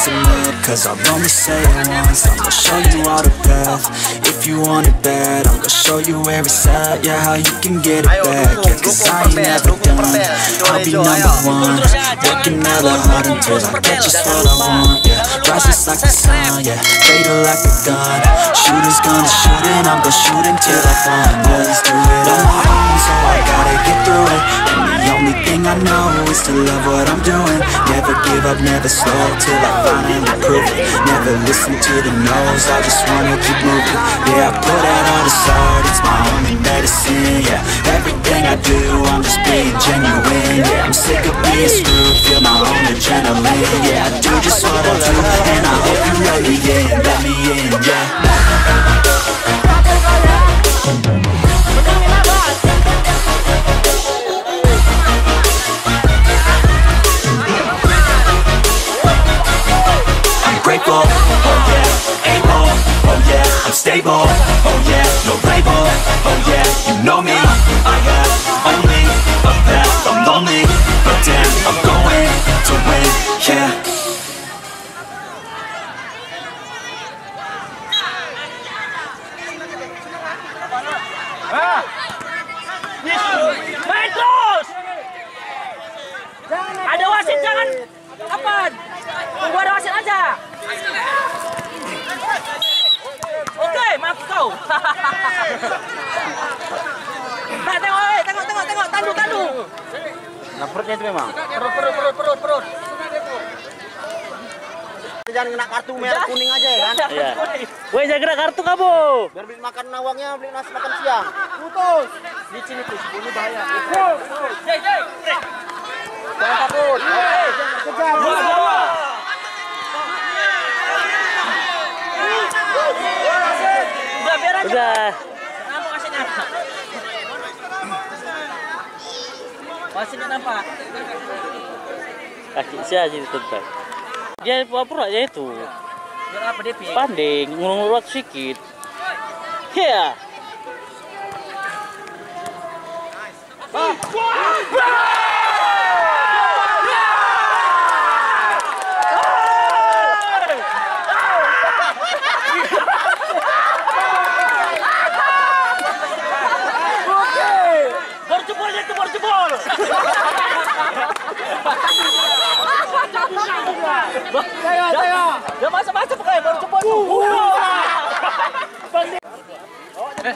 listen up, cause I'll only say it once. I'm gonna show you all the path. If you want it bad, I'm gonna show you where it's at. Yeah, how you can get it back. Yeah, cause I ain't never done. I'll be number one, working hella hard until I get just what I want. Yeah, rises like the sun, yeah, fatal like a gun. Shooters gonna shoot and I'm gonna shoot until I find. Yeah, let's do it on my own, so I gotta get through it. And the only thing I know is to love what I'm doing. Never give up, never slow, till I finally prove it. Never listen to the no's, I just wanna keep moving. Yeah, I put out all this art, it's my only medicine. Yeah, everything I do, I'm just being genuine. Yeah, I'm sick of being screwed, feel my own adrenaline. Yeah, I do just what I do, and I hope you let me in, yeah. Grateful, oh yeah, able, oh yeah, I'm stable, oh yeah, no label, oh yeah, you know me, I have only a path, I'm lonely, but damn, I'm going to win, yeah. Main terus! Ada wasit, jangan kapan? Tunggu ada wasit aja. Oke, maaf kau. Nah, tengok, tandu. Nah, perutnya itu memang. Perut. Jangan kena kartu merah kuning aja ya kan? Iya. Woi, jangan kena kartu kamu. Biar beli makan nawangnya, beli nasi makan siang. Putus. Di sini tuh, ini bahaya. Jangan takut. Kejar. Dua. Udah biar aja. Udah. Nampak wasitnya. Wasitnya nampak. Kaki saya jadi tentang. Dia pura-pura aja itu. Biar apa dia? Panding, ngulung-ngulung sedikit. Ya. Borjebol. Dia masuk pakai borjebol.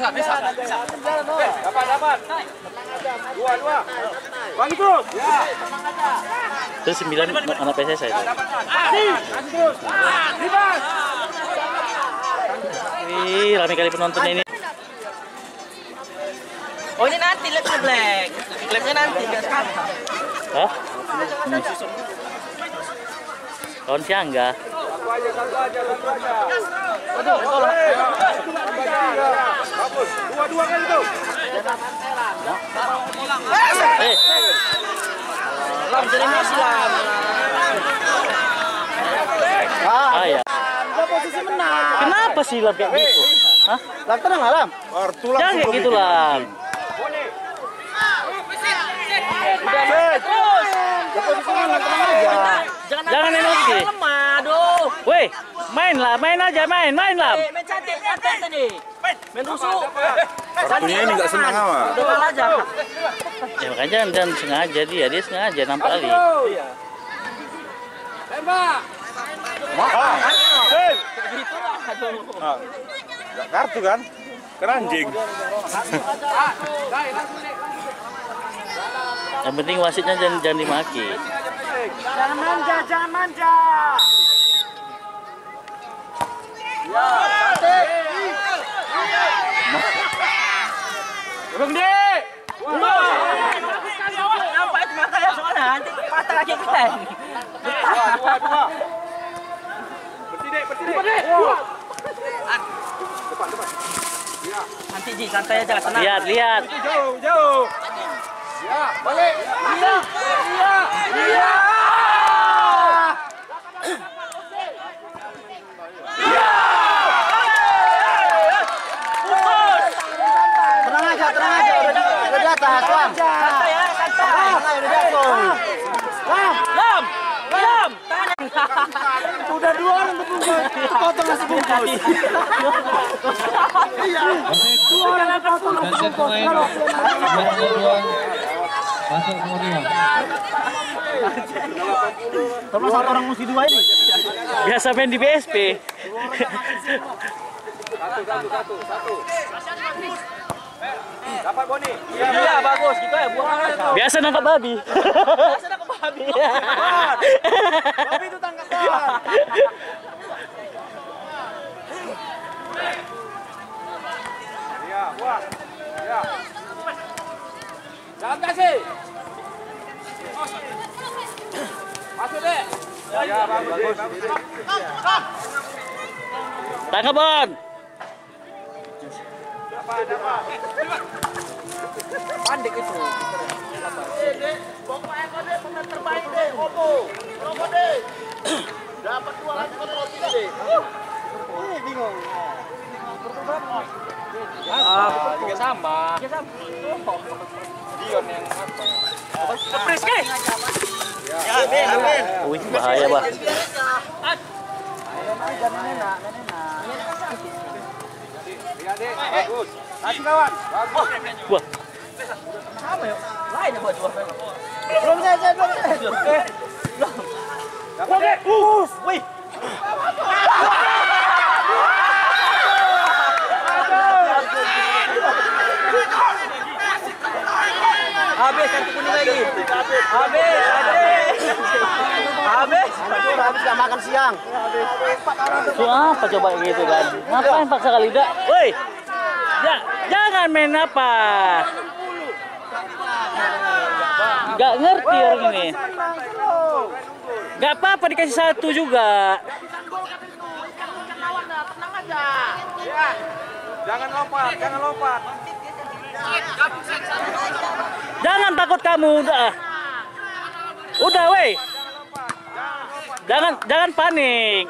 Bisa. Dapat. Dua. Bang terus. Ya. Terus 9 anak PSS saya. Terus. Libas. Wih, ramai kali penontonnya ini. Oh, ini nanti lihatnya Black. Lihatnya nanti enggak sekarang. Hah? Kawan siang enggak? Satu aja. Aduh, bagus. Dua kan itu. Lam jadi Islam. Ya. Posisi menang. Kenapa sih Lam kayak gitu? Hah? Lam tenang lah, Lam. Jangan kayak gitu Lam. Jangan emosi. Weh, main aja, main Lam. Main cantik tadi. Main rusuk. Kartunya ini nggak senang sama. Udah aja. Ya makanya jangan sengaja dia sengaja nampak kali. Tembak. Nggak kartu kan? Kan anjing. Yang penting wasitnya jangan dimaki. Jangan manja. Ya, cantik. Bang Di. Nampak itu matanya soalnya nanti patah kaki kita ini. Dua. Bertidik. Depan. Nanti Ji, santai aja, tenang. Lihat. Jauh. Ya, balik. Iya. Tenang aja. Udah di atas, Lam. Santai. Udah jatuh. Lam. Tahan. Udah 2 orang terbungkus. Potong nasi bungkus. Iya. 2 orang potong nasi bungkus. Masuk semua 5. Terus 1 orang mesti 2 ini. Biasa main di BSP. Satu. Dapat Boni. Iya, bagus. Gitu ya, buang aja. Biasa nangkap babi. Biasa nangkap babi. Babi itu tangkapan. Iya, buat. Iya. Jangan kasih. Masuk deh. Ya, bagus. Tangkap, Bon. Dapat. Pandek itu. Pokoknya kau deh pemain terbaik deh. Opo. Robo deh. Dapat 2 lagi kontrol 3 deh. Ini bingung. Juga sama. Dion yang apa? Kepres ke? Ya, Amin. Wih, bahaya, Bah. Iya, Dek. Bagus. Kasih kawan. Bagus. Wah, Sama ya? Lain ya buat dua. Belum saya. Oke. Wih. Habis satu kuning lagi. Habis. Habis gak makan siang. itu apa coba gitu kan? Ngapain paksa kali dah? Woi, jangan main apa? Gak ngerti orang ini. Gak apa-apa dikasih 1 juga. Jangan lompat. Jangan takut kamu, udah. Udah, woi. Jangan panik.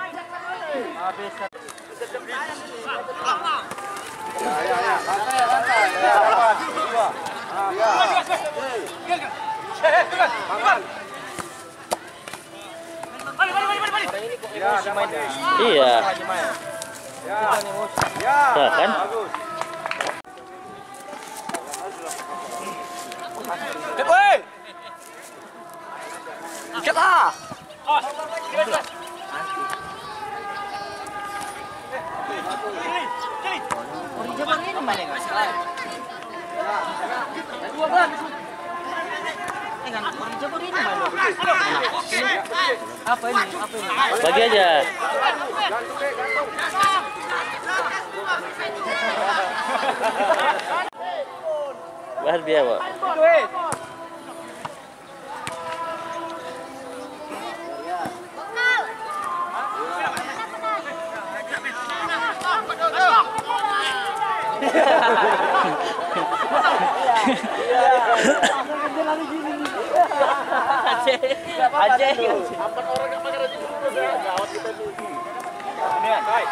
Iya. Nah, kan? Ikat lah. Apa ini? Bagi aja. Bahar biar, Pak. Aceh. 4 orang yang pakai rajin bungkus ya. Gawat kita nih. Ini, baik.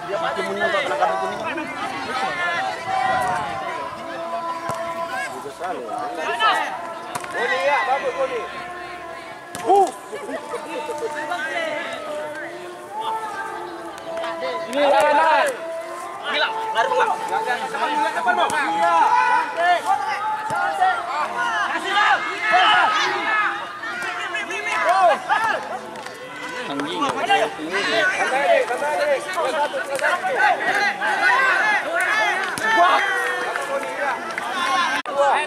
Dia mati mundur kok kena kartu kuning. Boni ya, bagus Boni. Ini lawan. Gila, lari bola. Depan mau. Iya. Anjing.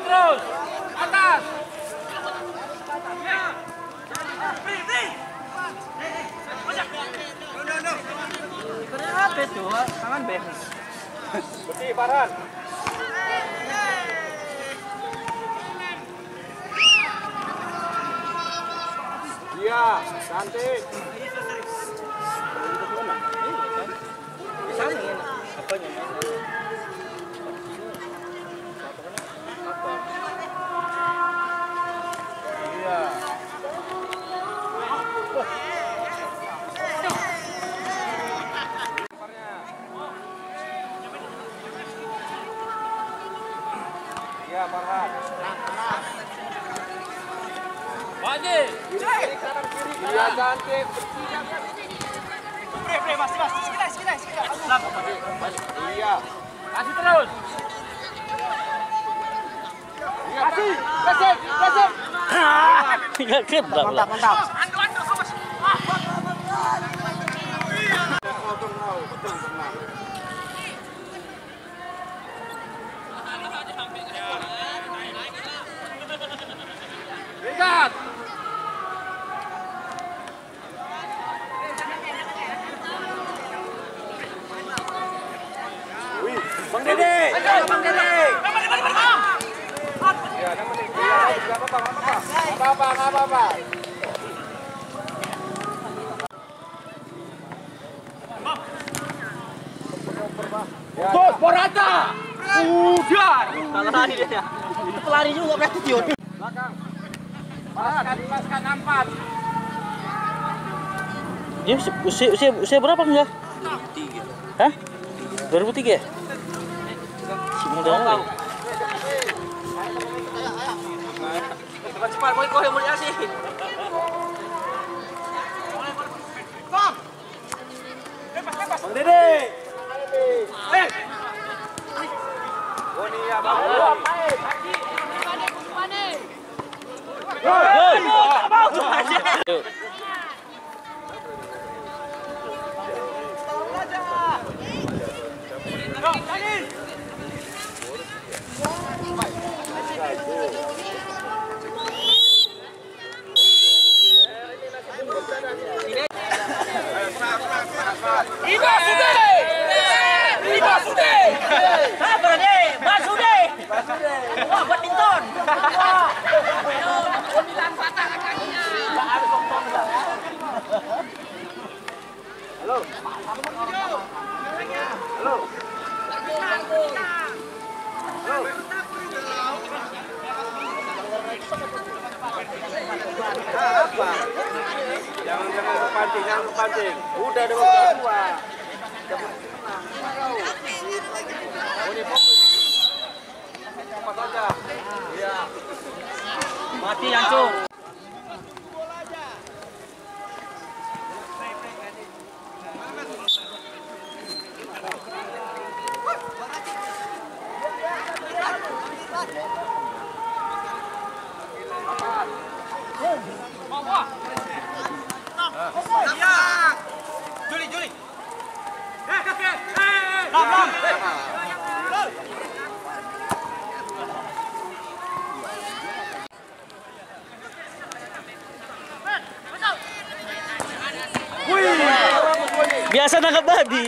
Terus. Atas. Apa itu? Tangan Ben. Bersih, Farhan. Iya, cantik. Iya. Iya, Farhan. Maju. Iya, cantik. Iya. Kasih terus. Kasih. Kasih. Nggak kena pula. Lihat. Bang Dede. Bang Dede. Ya, enggak apa-apa. Bos, Morata. Udah. Salah lari dia. Pelari juga berarti dia. Belakang. Lepaskan 4. Dia usia berapa enggak? 2003. Hah? 2003 ya? Si muda kali. Cepat kau yang mulia sih. Bang Dede. Boni ya, Bang. Yuk. Sabar deh, Basude. Wah, badminton. Apa? Jangan kepancing. Udah ada waktu dua. Boni fokus. Cepat saja. Iya. Mati langsung. Juli. Biasa nangkap babi.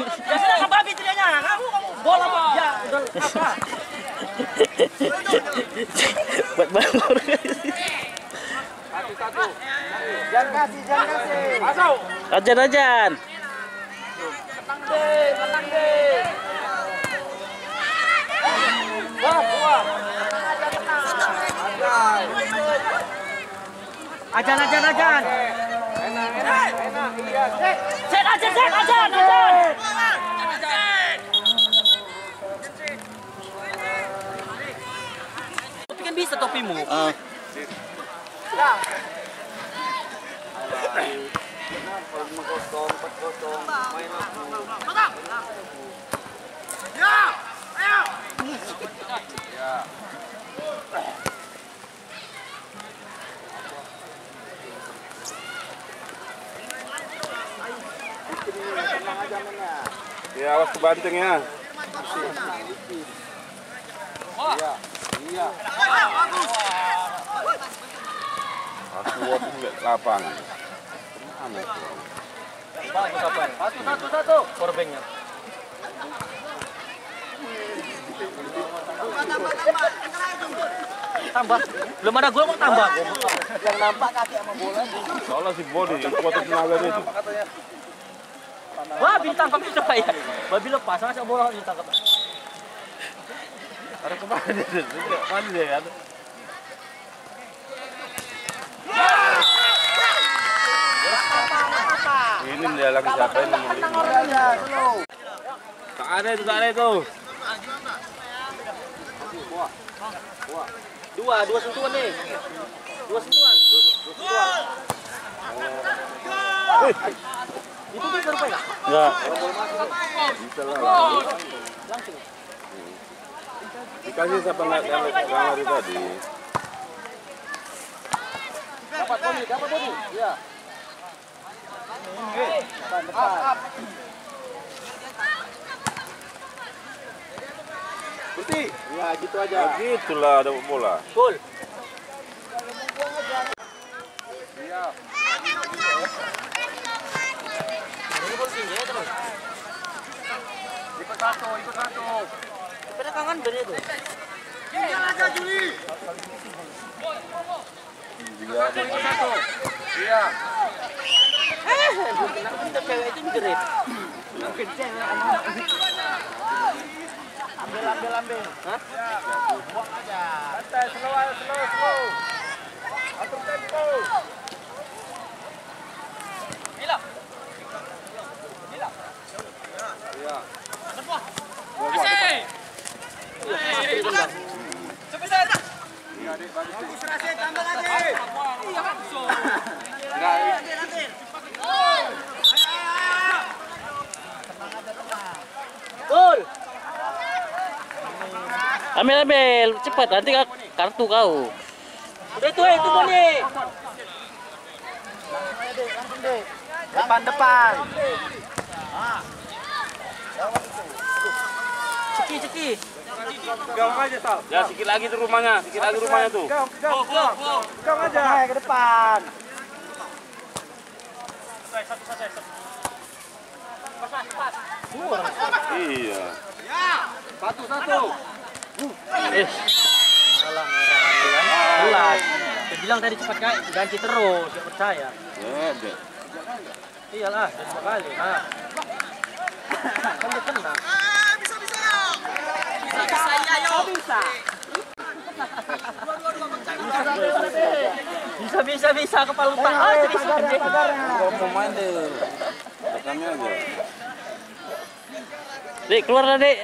Biasa nangkap babi teriaknya. Kamu bola apa? Ya, udah apa? Buat balur. Satu. Jangan kasih. Masuk. Ajan. Menang deh. Wah. Ajan. Enak. Lihat. Set ajan. Tapi kan bisa topimu. Ya, awas kebanting ya. Iya. Aku waktu nggak lapangan. Bagus apa? Satu. Korbengnya. Tambah. Belum ada gol kok tambah. Yang nampak kaki sama bola. Soalnya si body kuat tenaga itu. Wah, bintang kami coba ya. Babi lepas, masa bola ditangkap. Ada kemana dia? Mana dia kan? Ini dia lagi siapa ini? Tak ada itu. Dua sentuhan nih. Dua sentuhan. Itu bisa rupanya nggak? Enggak. Bisa lah. Langsung. Dikasih siapa nggak hari tadi? Dapat Boni. Iya. Depan. Berhenti. Ya, gitu aja. Ya, gitulah ada bola. Gol. Iya. Ini gol tinggi terus. Ikut satu. Pada kangen bener tuh. Tinggal aja Juli. Ikut satu. Iya. Kenapa cewek itu jerit? Ambil. Hah? Buang aja. Santai, slow. Atur tempo. Gila. Iya. Iya, Dik, bagus. Tambah lagi. Iya, langsung. Gol. Ambil, cepat nanti kartu kau. Udah itu Boni. Depan. Ceki. Gaung aja, Sal. Ya sedikit lagi tuh rumahnya tuh. Gaung aja. Ke depan. Iya. Satu. Jelas. Saya bilang tadi cepat ganti terus, gak percaya. Ya, deh. Iyalah, udah 2 kali. Nah. Kan dia kena. Bisa kepala lupa. Jadi Kau mau main deh. Tekannya aja. Dek, keluar dah, Dek.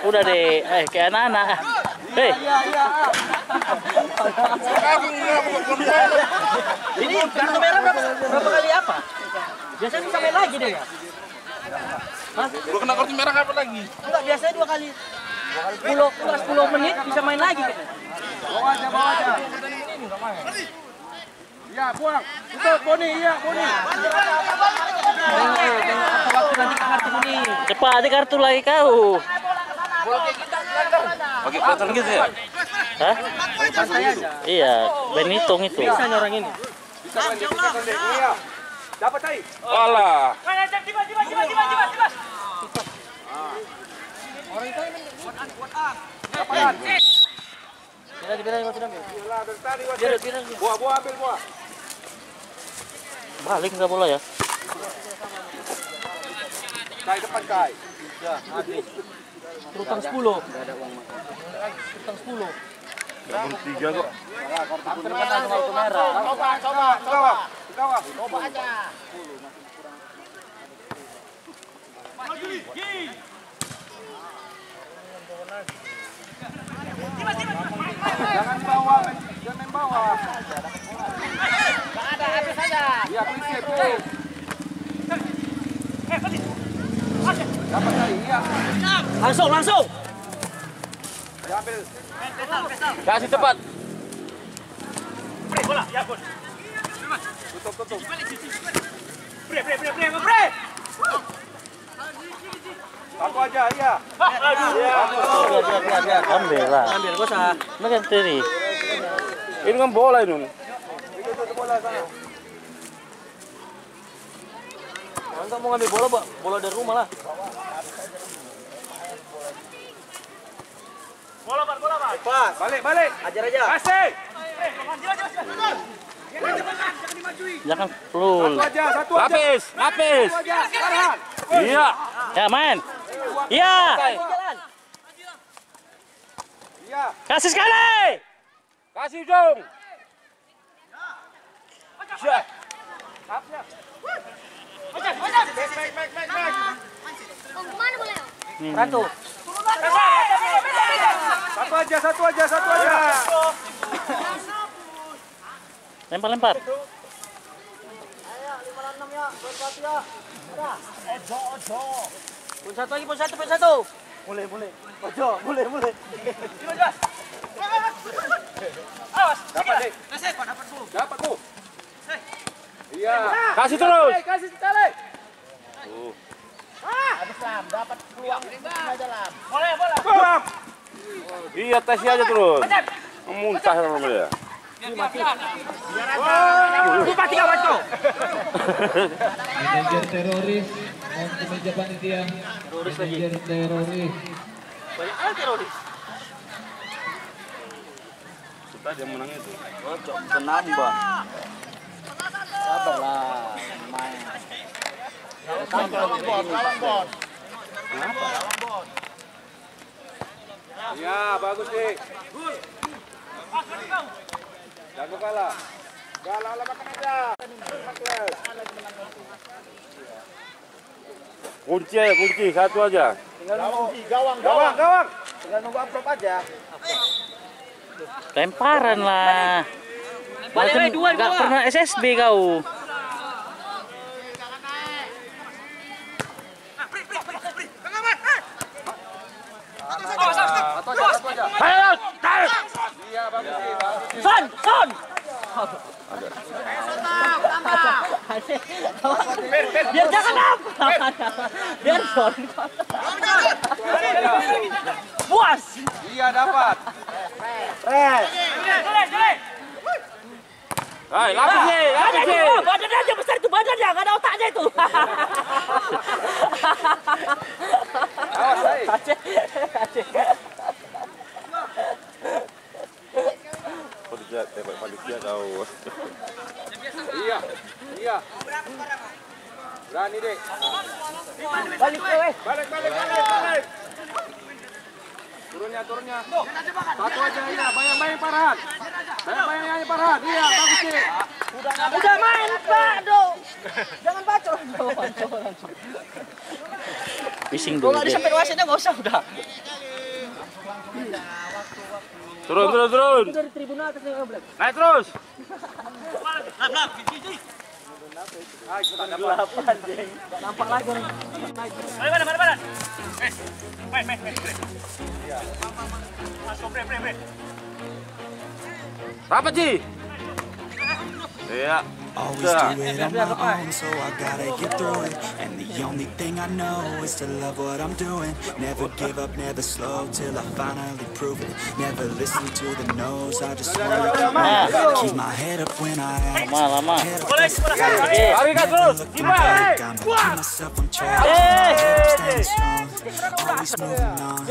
Udah, Dek. Kayak anak-anak. Hei. ini kartu merah berapa kali apa? Biasanya bisa main lagi deh ya? Udah kena kartu merah apa lagi? Enggak, biasanya 2 kali. 10 menit bisa main lagi kan? Bawa aja. Iya, buang. Tutup, Boni. Waktu nanti kartu kuning. Cepat, ada kartu lagi kau. Pakai pelatan gitu ya? Hah? Santai aja. Iya, main hitung itu. Bisa nih orang ini. Iya. Dapat tadi. Alah. Kapan? Biar waktu ambil. Iyalah, dari tadi wasit. Biar. Buah, ambil buah. Balik nggak bola ya? Kai depan, Kai. Ya, habis. Terutang 10. Terutang 10. Gabung 3 kok. Kartu merah. Coba aja. Jangan main bawah. Enggak ada, habis aja. Iya, prinsip. Dapat kali, iya. Langsung. Diambil. Kasih cepat. Tutup. Satu aja, iya. Biar. Ambil lah. Ambil, gak usah. Makan teri. Ini kan bola ini. Tutup bola sana. Enggak mau ngambil bola dari rumah lah. Bola, Pak. Pas. Balik. Ajar aja. Kasih. Jangan pelul. Satu aja. Lapis. Satu aja. Farhan. Iya. Ya, main. Iya. Iya. Kasih sekali. Kasih ujung. Baik. Kemana boleh? Ratu. Satu aja. Lempar. Pun satu. Mulai. Ojo, mulai. Awas, dapat deh. Dapat Bu. Iya. Kasih terus. Kasih sekali. Habis Lam, dapat peluang aja Lam. Boleh. Iya, tes aja terus. Muntah sama dia. Mati kawan kau. Manajer teroris, ke meja panitia. Manajer teroris. Banyak kali teroris. Kita dia menang itu. Cocok penambah. Sabarlah, main. Kalang bos. Iya, bagus nih. Jangan kalah. Kalah makan aja. Kunci satu aja. Gawang. Tinggal nunggu amplop aja. Lemparan lah. Balik, dua. Gak pernah SSB kau. Son. Biar jangan biar Son. Puas. Iya dapat. Hai, lapis nih. Badannya aja besar itu, badannya nggak ada otaknya itu. Awas, hai. Tembak panitia kau. Iya. Berani deh. Balik. Balik. Turunnya. Satu aja ya, bayang Farhan. Bayang Farhan. Iya, bagus sih. Udah main Pak, jangan bacol. Bising Kalau dulu nggak deh. disampein wasitnya nggak usah udah. Turun. Dari tribunal atas yang ngeblek. Naik terus. Nampak lagi nih. Mana? Main. Masuk bre. Rapat Ji. Iya. Always do it on my own, so I gotta get through it. And the only thing I know is to love what I'm doing. Never give up, never slow, till I finally prove it. Never listen to the no's, I just wanna keep my head up when I act. Lama. Head up, Lari kan terus. I'ma keep myself on track. Head up, staying strong, always moving on.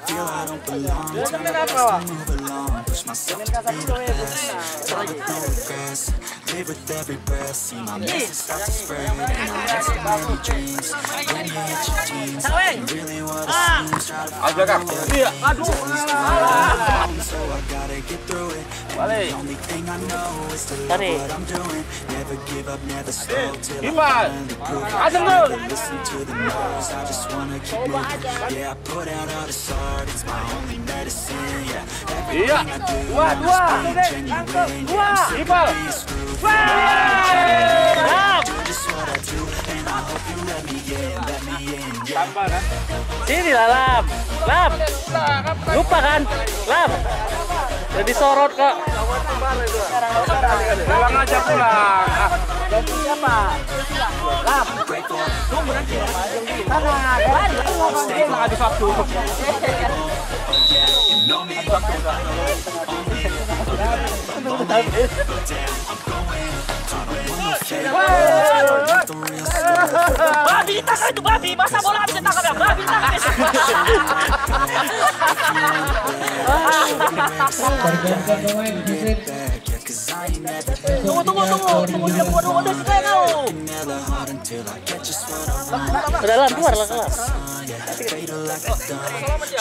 Feel I don't belong, tell the rest to move along. Push myself to be the best, tell with no regrets. Live with every breath, see my message start to spread. And I had so many dreams, when you hit your teens, ain't really what it seems. Try to find so I gotta get through it. And the only thing I know is to love what I'm doing. Never give up, never slow, till I finally prove it. Never listen to the no's, I just wanna keep moving. Yeah, I put out all this art, it's my only medicine. Yeah, everything I do, I'm just being genuine. Yeah, I'm sick of being screwed. Do just what I do, and I hope you let me in. Yeah. Sini lah, Lam. Lupa kan? Lam. Jadi sorot kok. Pulang aja pulang. Ganti siapa? Lam. Tunggu nanti. Habis waktu. Babi ditangkap itu babi, masa bola habis ditangkap ya? Babi ditangkap. Pergantian pemain Visit. Tunggu dia buat udah suka kau. Udah Lam, keluar lah kelas.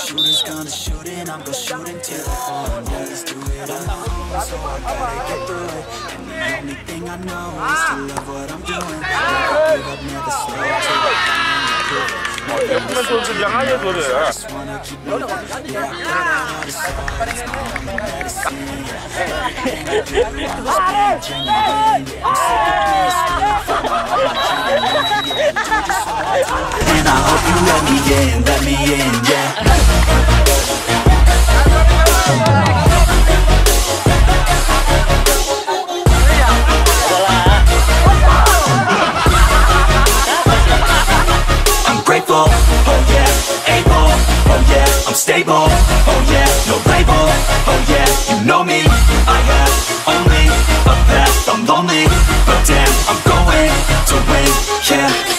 Shooters gonna shoot and I'm gonna shoot until I fall. Always do it alone, so I gotta get through it. And the only thing I know is to love what I'm doing. Never give up, never slow, till I finally prove it. Never Ya pemain turun sejang aja tuh ya. And I hope you let me in, yeah. I'm grateful, oh yeah, able, oh yeah, I'm stable, oh yeah, no label, oh yeah, you know me, I have only a path, I'm lonely, but damn, I'm going to win, yeah.